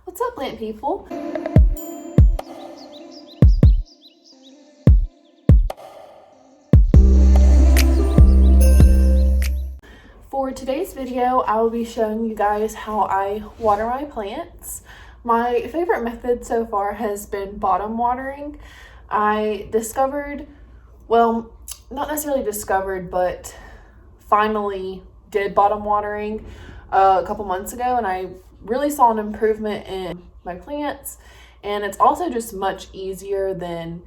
What's up, plant people? For today's video, I will be showing you guys how I water my plants. My favorite method so far has been bottom watering. I discovered, well, not necessarily discovered, but finally did bottom watering a couple months ago, and I really saw an improvement in my plants. And it's also just much easier than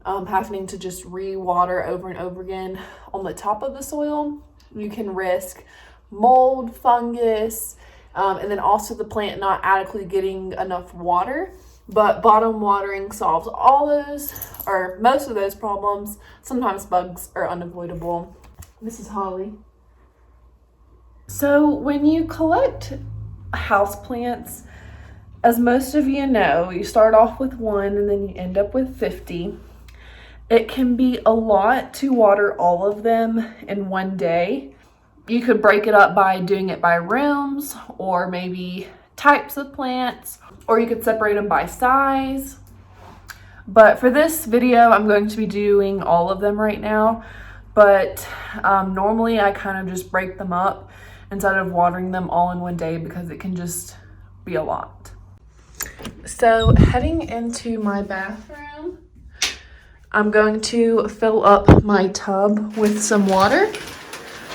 having to just re-water over and over again on the top of the soil. You can risk mold, fungus, and then also the plant not adequately getting enough water. But bottom watering solves all those, or most of those problems. Sometimes bugs are unavoidable. This is Holly. So when you collect houseplants, as most of you know, you start off with one and then you end up with 50. It can be a lot to water all of them in one day. You could break it up by doing it by rooms or maybe types of plants, or you could separate them by size. But for this video, I'm going to be doing all of them right now. But normally I kind of just break them up instead of watering them all in one day because it can just be a lot. So heading into my bathroom, I'm going to fill up my tub with some water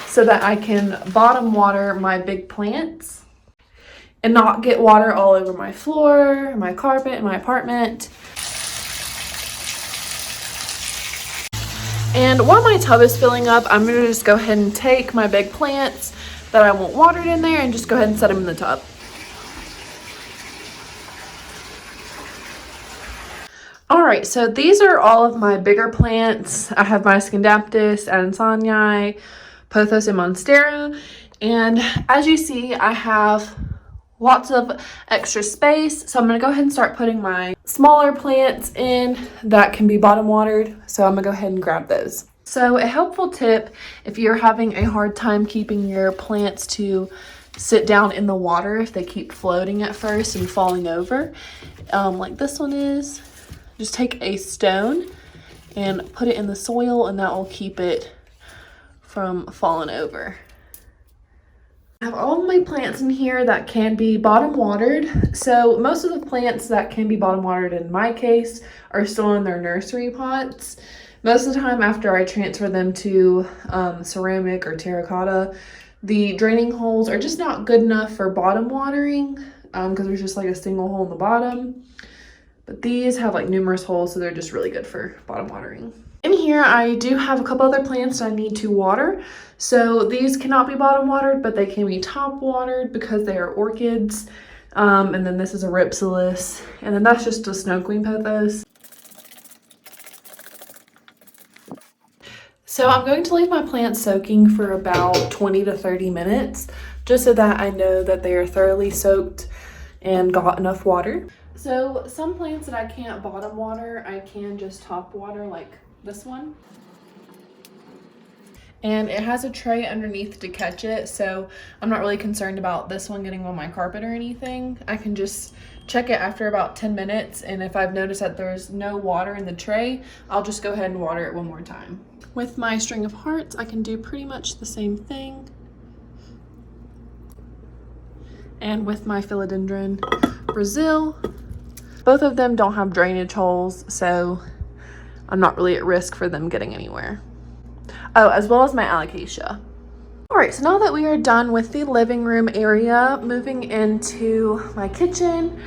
so that I can bottom water my big plants and not get water all over my floor, my carpet, in my apartment. And while my tub is filling up, I'm going to just go ahead and take my big plants that I want watered in there and just go ahead and set them in the tub. Alright, so these are all of my bigger plants. I have my Scindaptus, Adansonii, Pothos, and Monstera. And as you see, I have lots of extra space. So I'm going to go ahead and start putting my smaller plants in that can be bottom watered. So I'm going to go ahead and grab those. So a helpful tip if you're having a hard time keeping your plants to sit down in the water, if they keep floating at first and falling over, like this one is, just take a stone and put it in the soil, and that will keep it from falling over. I have all of my plants in here that can be bottom watered. So most of the plants that can be bottom watered in my case are still in their nursery pots. Most of the time after I transfer them to ceramic or terracotta, the draining holes are just not good enough for bottom watering because there's just like a single hole in the bottom. But these have like numerous holes, so they're just really good for bottom watering. In here, I do have a couple other plants I need to water. So these cannot be bottom watered, but they can be top watered because they are orchids. And then this is a Ripsalis. And then that's just a Snow Queen Pothos. So I'm going to leave my plants soaking for about 20 to 30 minutes, just so that I know that they are thoroughly soaked and got enough water. So some plants that I can't bottom water, I can just top water, like this one. And it has a tray underneath to catch it, so I'm not really concerned about this one getting on my carpet or anything. I can just check it after about 10 minutes, and if I've noticed that there's no water in the tray, I'll just go ahead and water it one more time. With my string of hearts, I can do pretty much the same thing. And with my philodendron Brazil, both of them don't have drainage holes, so I'm not really at risk for them getting anywhere. Oh, as well as my alocasia. Alright, so now that we are done with the living room area, moving into my kitchen,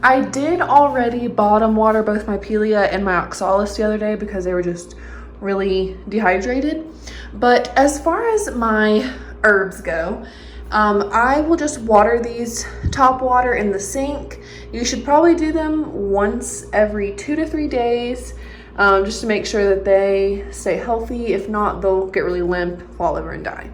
I did already bottom water both my Pelea and my Oxalis the other day because they were just really dehydrated. But as far as my herbs go, I will just water these top water in the sink. You should probably do them once every 2 to 3 days, just to make sure that they stay healthy. If not, they'll get really limp, fall over, and die.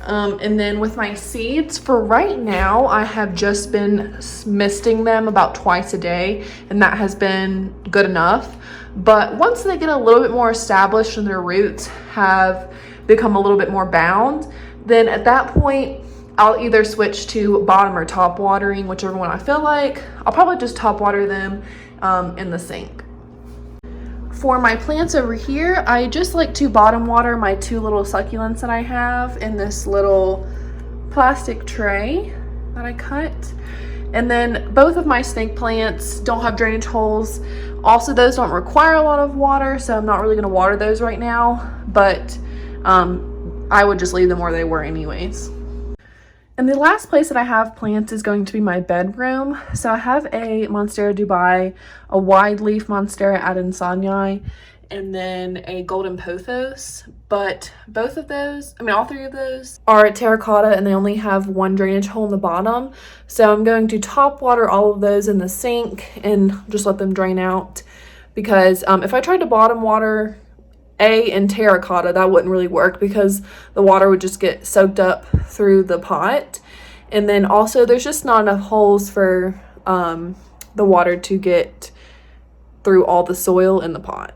And then with my seeds, for right now, I have just been misting them about twice a day, and that has been good enough. But once they get a little bit more established and their roots have become a little bit more bound, then at that point, I'll either switch to bottom or top watering, whichever one I feel like. I'll probably just top water them in the sink. For my plants over here, I just like to bottom water my 2 little succulents that I have in this little plastic tray that I cut. And then both of my snake plants don't have drainage holes. Also, those don't require a lot of water, so I'm not really going to water those right now, but I would just leave them where they were anyways. And the last place that I have plants is going to be my bedroom. So I have a Monstera Dubai, a wide leaf Monstera Adansonii, and then a golden pothos. But both of those, all 3 of those are terracotta, and they only have 1 drainage hole in the bottom. So I'm going to top water all of those in the sink and just let them drain out. Because if I tried to bottom water in terracotta, that wouldn't really work because the water would just get soaked up through the pot. And then also there's just not enough holes for the water to get through all the soil in the pot.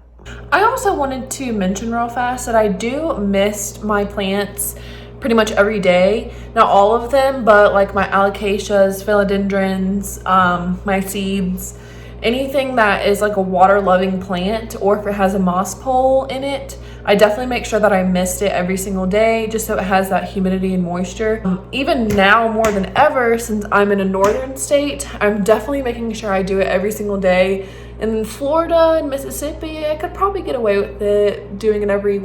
I also wanted to mention real fast that I do mist my plants pretty much every day. Not all of them, but like my alocasias, philodendrons, my seeds, anything that is like a water loving plant, or if it has a moss pole in it, I definitely make sure that I mist it every single day just so it has that humidity and moisture. Even now more than ever, since I'm in a northern state, I'm definitely making sure I do it every single day. In Florida and Mississippi, I could probably get away with it doing it every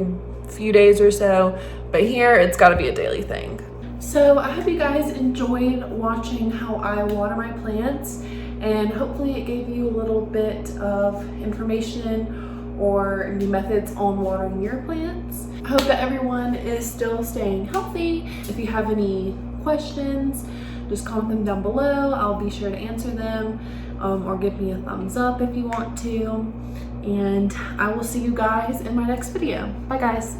few days or so, but here it's got to be a daily thing. So I hope you guys enjoyed watching how I water my plants, and hopefully it gave you a little bit of information or new methods on watering your plants. I hope that everyone is still staying healthy. If you have any questions, just comment them down below. I'll be sure to answer them, or give me a thumbs up if you want to. And I will see you guys in my next video. Bye guys.